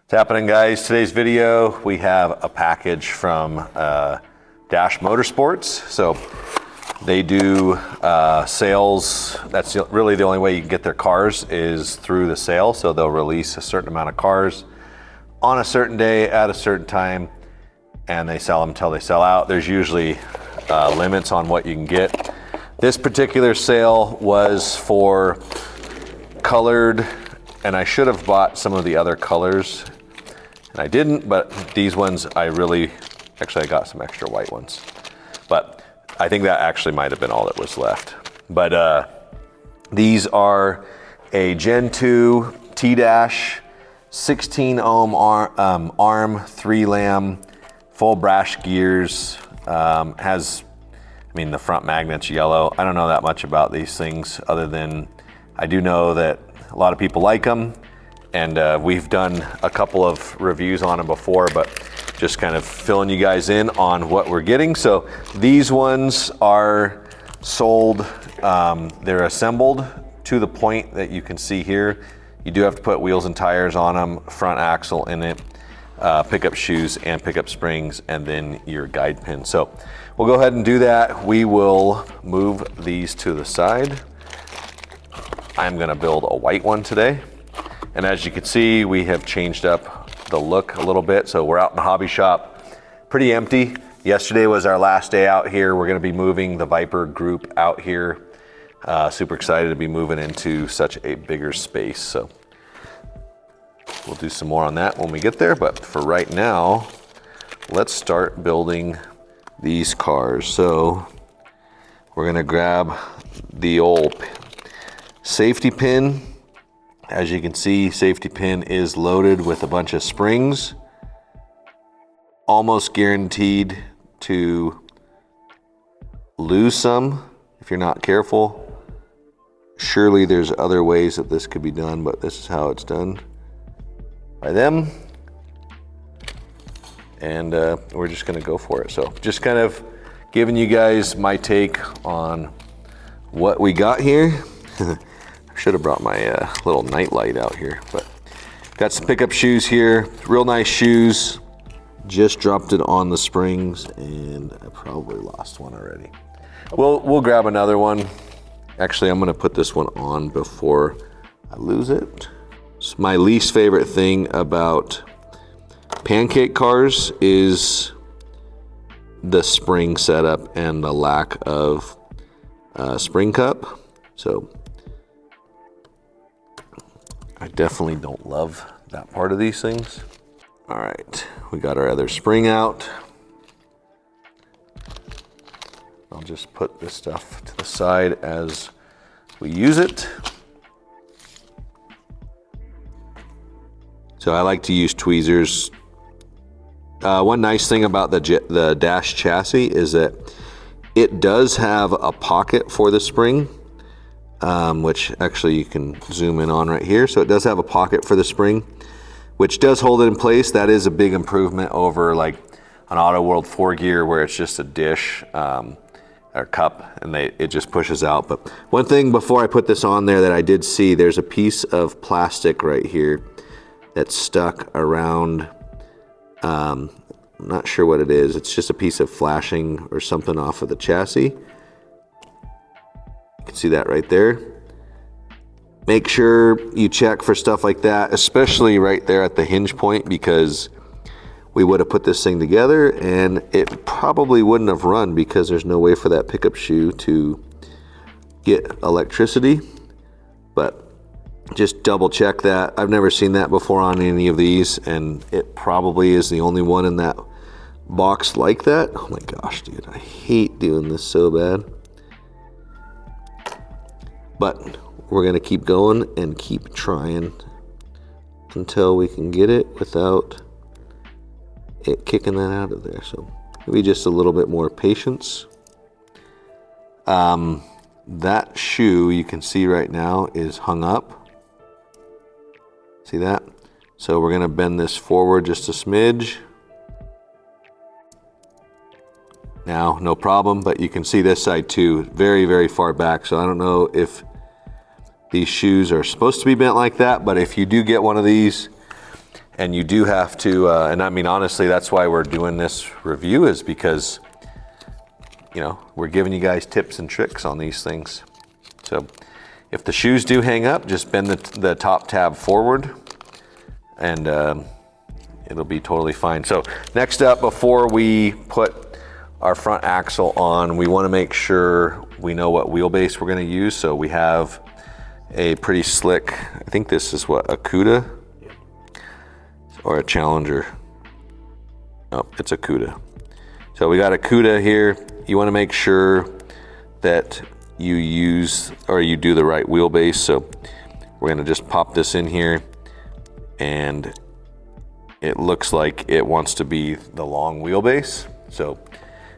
What's happening, guys? Today's video, we have a package from Dash Motorsports. So they do sales. That's really the only way you can get their cars is through the sale. So they'll release a certain amount of cars on a certain day at a certain time, and they sell them until they sell out. There's usually limits on what you can get. This particular sale was for colored, and I should have bought some of the other colors, and I didn't, but these ones I got some extra white ones. But I think that actually might have been all that was left. But these are a Gen 2 T-Dash 16 ohm arm 3 lamb, full brash gears, the front magnet's yellow. I don't know that much about these things other than I do know that a lot of people like them, and we've done a couple of reviews on them before, but just kind of filling you guys in on what we're getting. So these ones are sold, they're assembled to the point that you can see here. You do have to put wheels and tires on them, front axle in it, pickup shoes and pickup springs, and then your guide pin. So we'll go ahead and do that. We will move these to the side. I'm gonna build a white one today. And as you can see, we have changed up the look a little bit. So we're out in the hobby shop, pretty empty. Yesterday was our last day out here. We're gonna be moving the Viper group out here. Super excited to be moving into such a bigger space. So we'll do some more on that when we get there. But for right now, let's start building these cars. So we're gonna grab the old safety pin. As you can see, safety pin is loaded with a bunch of springs, almost guaranteed to lose some if you're not careful. Surely there's other ways that this could be done, but this is how it's done by them. And we're just gonna go for it. So just kind of giving you guys my take on what we got here. Should have brought my little night light out here, but got some pickup shoes here. Real nice shoes. Just dropped it on the springs, and I probably lost one already. We'll grab another one. Actually, I'm gonna put this one on before I lose it. So my least favorite thing about Pancake cars is the spring setup and the lack of spring cup. So I definitely don't love that part of these things. All right, we got our other spring out. I'll just put this stuff to the side as we use it. So I like to use tweezers. One nice thing about the Dash chassis is that it does have a pocket for the spring, which actually you can zoom in on right here. So it does have a pocket for the spring, which does hold it in place. That is a big improvement over like an Auto World 4 gear where it's just a dish or cup and it just pushes out. But one thing before I put this on there that I did see, there's a piece of plastic right here that's stuck around, I'm not sure what it is. It's just a piece of flashing or something off of the chassis. You can see that right there. Make sure you check for stuff like that, especially right there at the hinge point, because we would have put this thing together and it probably wouldn't have run because there's no way for that pickup shoe to get electricity. But just double check that. I've never seen that before on any of these, and it probably is the only one in that box like that. Oh my gosh, dude, I hate doing this so bad. But we're gonna keep going and keep trying until we can get it without it kicking that out of there. So maybe just a little bit more patience. That shoe you can see right now is hung up. See that? So we're gonna bend this forward just a smidge. Now, no problem, but you can see this side too, very, very far back. So I don't know if these shoes are supposed to be bent like that, but if you do get one of these And you do have to, and I mean, honestly, that's why we're doing this review, is because, you know, we're giving you guys tips and tricks on these things. So if the shoes do hang up, just bend the top tab forward and it'll be totally fine. So next up, before we put our front axle on, we want to make sure we know what wheelbase we're going to use. So we have a pretty slick, I think this is what, a Cuda or a Challenger. Oh, it's a Cuda. So we got a Cuda here. You want to make sure that you use, or you do the right wheelbase. So we're going to just pop this in here, and it looks like it wants to be the long wheelbase. So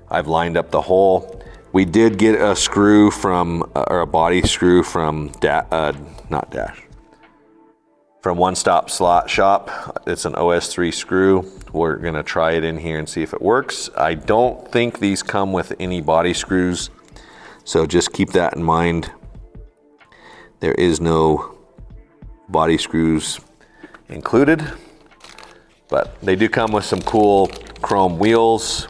I've lined up the hole. We did get a screw from, or a body screw from from One Stop Slot Shop. It's an OS3 screw. We're gonna try it in here and see if it works. I don't think these come with any body screws, so just keep that in mind. There is no body screws included, but they do come with some cool chrome wheels.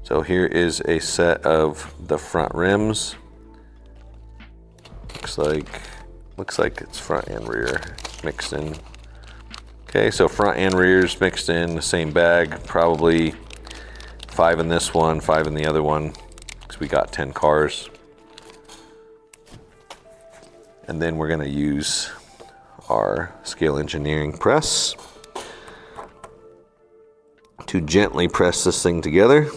So here is a set of the front rims. Looks like it's front and rear mixed in. Okay, so front and rear's mixed in the same bag, probably 5 in this one, 5 in the other one, because we got 10 cars. And then we're gonna use our scale engineering press to gently press this thing together,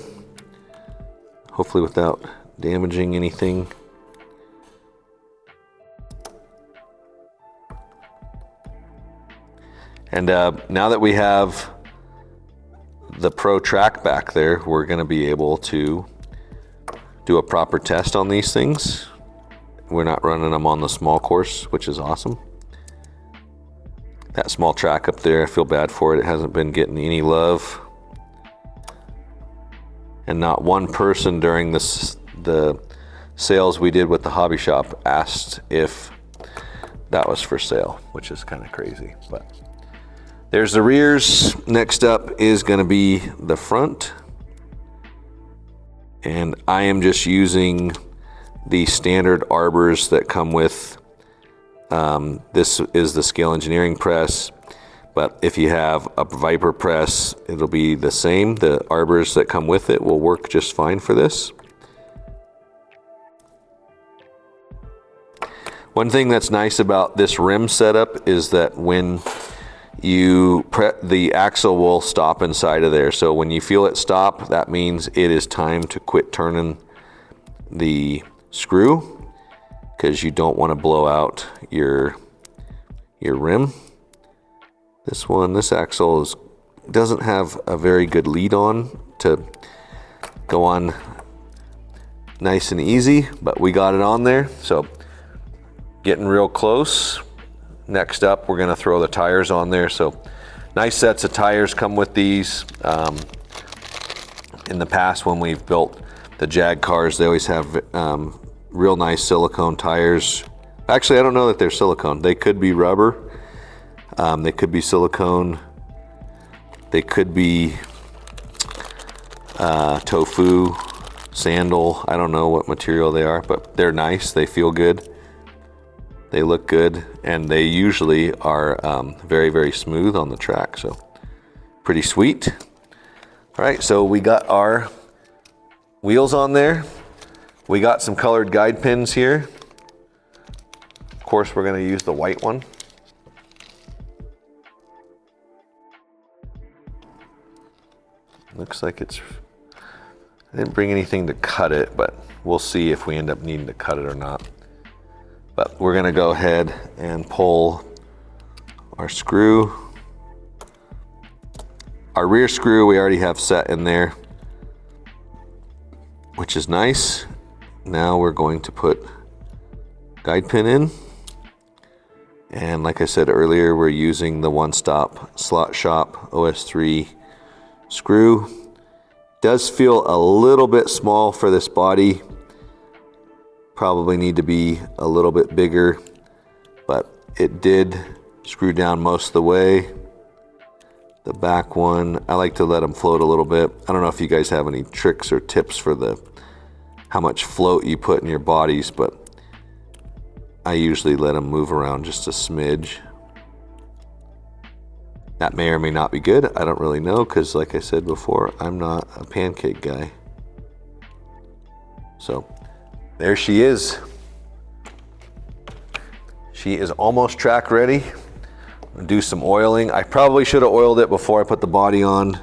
hopefully without damaging anything. And now that we have the Pro Track back there, we're going to be able to do a proper test on these things. We're not running them on the small course, which is awesome. That small track up there, I feel bad for it. It hasn't been getting any love. And not one person during the sales we did with the hobby shop asked if that was for sale, which is kind of crazy. But there's the rears. Next up is going to be the front. And I am just using the standard arbors that come with, this is the scale engineering press. But if you have a Viper press, it'll be the same. The arbors that come with it will work just fine for this. One thing that's nice about this rim setup is that when you the axle will stop inside of there. So when you feel it stop, that means it is time to quit turning the screw, because you don't want to blow out your rim. This axle doesn't have a very good lead on to go on nice and easy, but we got it on there. So getting real close. Next up, we're gonna throw the tires on there. So nice sets of tires come with these. In the past, when we've built the Jag cars, they always have real nice silicone tires. Actually, I don't know that they're silicone. They could be rubber. They could be silicone. They could be tofu, sandal. I don't know what material they are, but they're nice. They feel good. They look good, and they usually are very, very smooth on the track, so pretty sweet. All right, so we got our wheels on there. We got some colored guide pins here. Of course, we're gonna use the white one. Looks like I didn't bring anything to cut it, but we'll see if we end up needing to cut it or not. But we're gonna go ahead and pull our screw. Our rear screw we already have set in there, which is nice. Now we're going to put guide pin in. And like I said earlier, we're using the One Stop Slot Shop OS3 screw. Does feel a little bit small for this body. Probably need to be a little bit bigger, but it did screw down most of the way. The back one, I like to let them float a little bit. I don't know if you guys have any tricks or tips for how much float you put in your bodies, but I usually let them move around just a smidge. That may or may not be good. I don't really know because, like I said before, I'm not a pancake guy. So there she is. She is almost track ready. I'm gonna do some oiling. I probably should have oiled it before I put the body on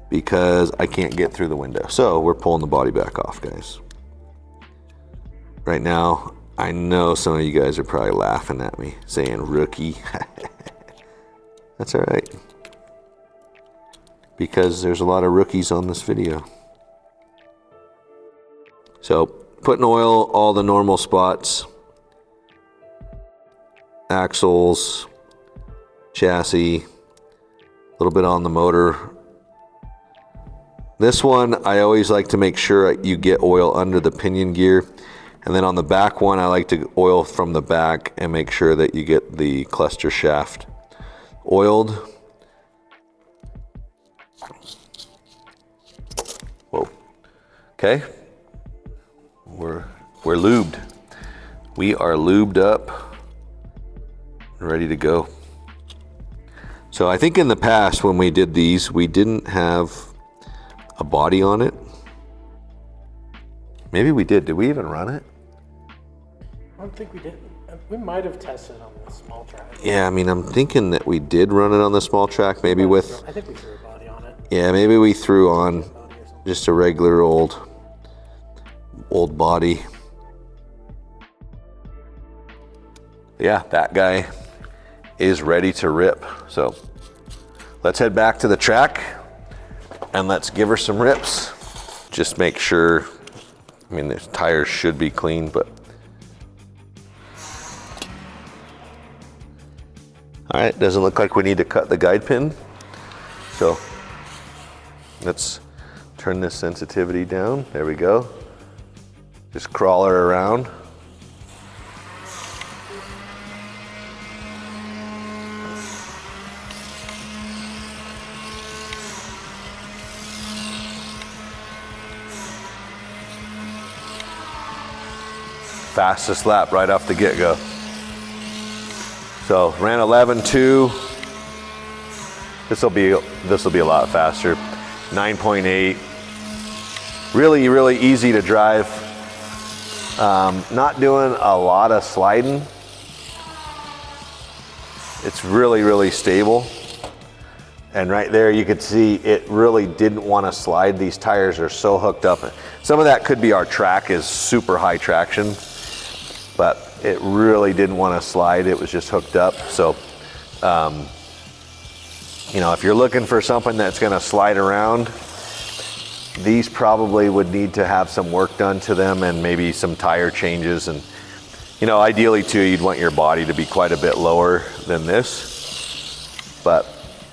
because I can't get through the window. So we're pulling the body back off, guys. Right now, I know some of you guys are probably laughing at me, saying rookie. That's all right. Because there's a lot of rookies on this video. So, putting oil all the normal spots. Axles, chassis, a little bit on the motor. This one, I always like to make sure you get oil under the pinion gear. And then on the back one, I like to oil from the back and make sure that you get the cluster shaft oiled. Whoa. Okay. We're lubed. We are lubed up, ready to go. So I think in the past when we did these, we didn't have a body on it. Maybe we did. Did we even run it? I don't think we did. We might have tested on the small track. Yeah, I mean, I'm thinking that we did run it on the small track, maybe with... I think we threw a body on it. Yeah, maybe we threw on just a regular old body. Yeah, that guy is ready to rip. So let's head back to the track and let's give her some rips. Just make sure, I mean, the tires should be clean, but. All right, doesn't look like we need to cut the guide pin. So let's turn this sensitivity down. There we go. Just crawl her around. Fastest lap right off the get-go. So ran 11.2. This will be a lot faster. 9.8. Really easy to drive. Not doing a lot of sliding. It's really stable. And right there you could see it really didn't want to slide. These tires are so hooked up. Some of that could be our track is super high traction, but it really didn't want to slide. It was just hooked up. So, you know, if you're looking for something that's going to slide around, these probably would need to have some work done to them and maybe some tire changes. And, you know, ideally too, you'd want your body to be quite a bit lower than this. But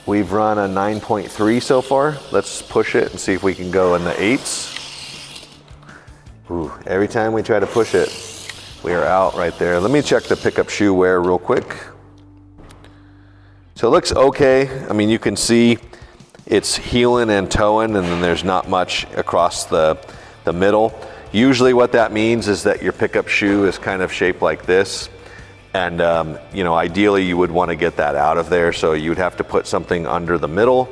we've run a 9.3 so far. Let's push it and see if we can go in the 8s. Ooh, every time we try to push it, we are out right there. Let me check the pickup shoe wear real quick. So it looks okay. I mean, you can see it's heeling and towing, and then there's not much across the middle. Usually what that means is that your pickup shoe is kind of shaped like this. And, you know, ideally you would want to get that out of there. So you'd have to put something under the middle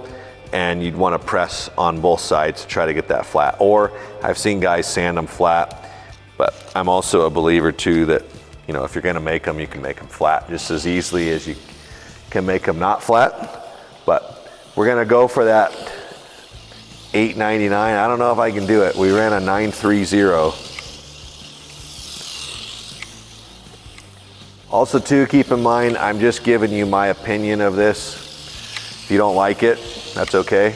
and you'd want to press on both sides to try to get that flat. Or I've seen guys sand them flat. But I'm also a believer too that, you know, if you're going to make them, you can make them flat just as easily as you can make them not flat. But we're going to go for that 8.99. I don't know if I can do it. We ran a 9.30. Also too, keep in mind, I'm just giving you my opinion of this. If you don't like it, that's okay.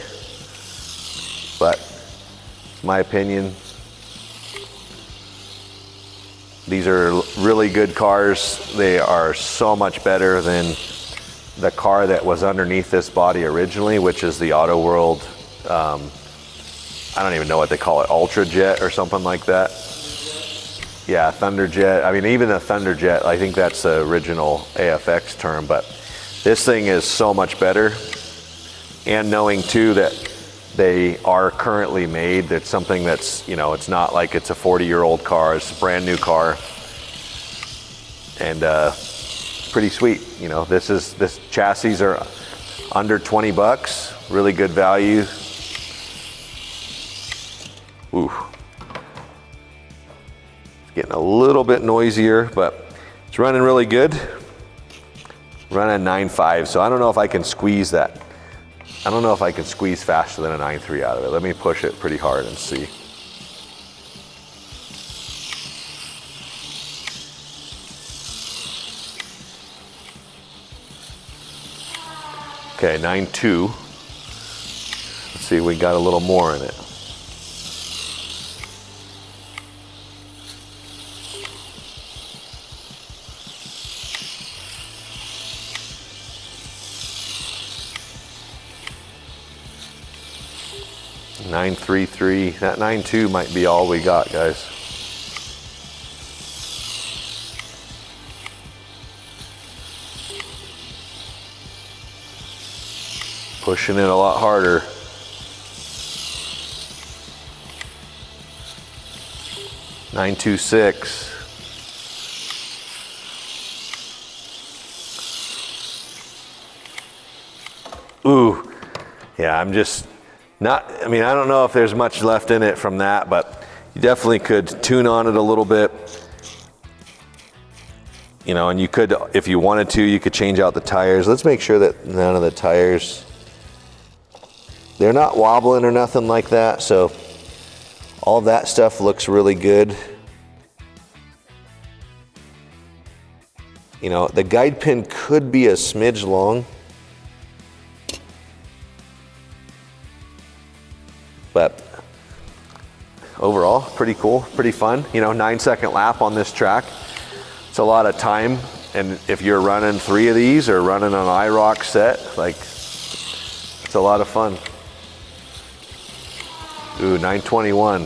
But it's my opinion. These are really good cars. They are so much better than the car that was underneath this body originally, which is the Auto World, I don't even know what they call it, Ultra Jet or something like that. Yeah, Thunderjet. I mean, even the Thunderjet, I think that's the original AFX term, but this thing is so much better. and knowing too that they are currently made. That's something that's, you know, it's not like it's a 40-year-old car, it's a brand new car. And pretty sweet. You know, this chassis are under 20 bucks, really good value. Ooh. It's getting a little bit noisier, but it's running really good. Running 9.5, so I don't know if I can squeeze that. I don't know if I can squeeze faster than a 9.3 out of it. Let me push it pretty hard and see. Okay, 9.2. Let's see, we got a little more in it. .933. That 9.2 might be all we got, guys. Pushing it a lot harder. .926. Ooh, yeah, I'm just not, I mean, I don't know if there's much left in it from that, but you definitely could tune on it a little bit. You know, and you could, if you wanted to, you could change out the tires. Let's make sure that none of the tires, they're not wobbling or nothing like that. So all that stuff looks really good. You know, the guide pin could be a smidge long, but overall, pretty cool, pretty fun. You know, 9-second lap on this track. It's a lot of time. And if you're running 3 of these or running an IROC set, like, it's a lot of fun. Ooh, 921.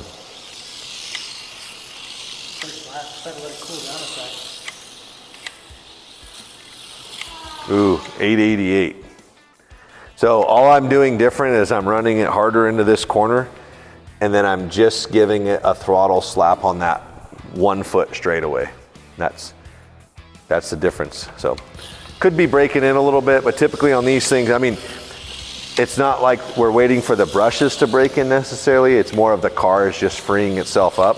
First lap, try to let it cool down a sec. Ooh, 888. So all I'm doing different is I'm running it harder into this corner, and then I'm just giving it a throttle slap on that 1 foot straightaway. That's the difference. So could be breaking in a little bit, but typically on these things, I mean, it's not like we're waiting for the brushes to break in necessarily. It's more of the car is just freeing itself up.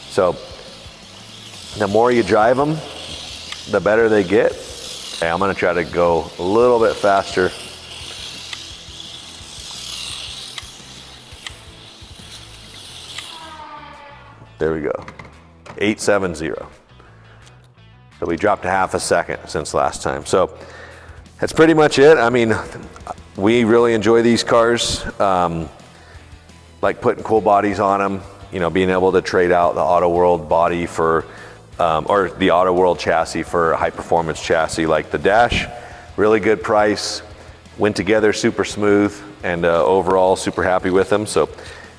So the more you drive them, the better they get. Okay, I'm gonna try to go a little bit faster. There we go, 870. So we dropped a half a second since last time. So that's pretty much it. I mean, we really enjoy these cars. Like putting cool bodies on them, you know, being able to trade out the Auto World body for, or the Auto World chassis for a high performance chassis like the Dash. Really good price, went together super smooth, and overall super happy with them. So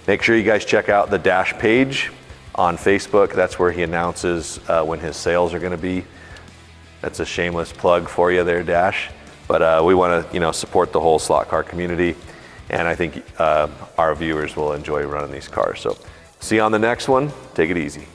make sure you guys check out the Dash page on Facebook. That's where he announces when his sales are gonna be. That's a shameless plug for you there, Dash. But we wanna, you know, support the whole slot car community. And I think our viewers will enjoy running these cars. So see you on the next one. Take it easy.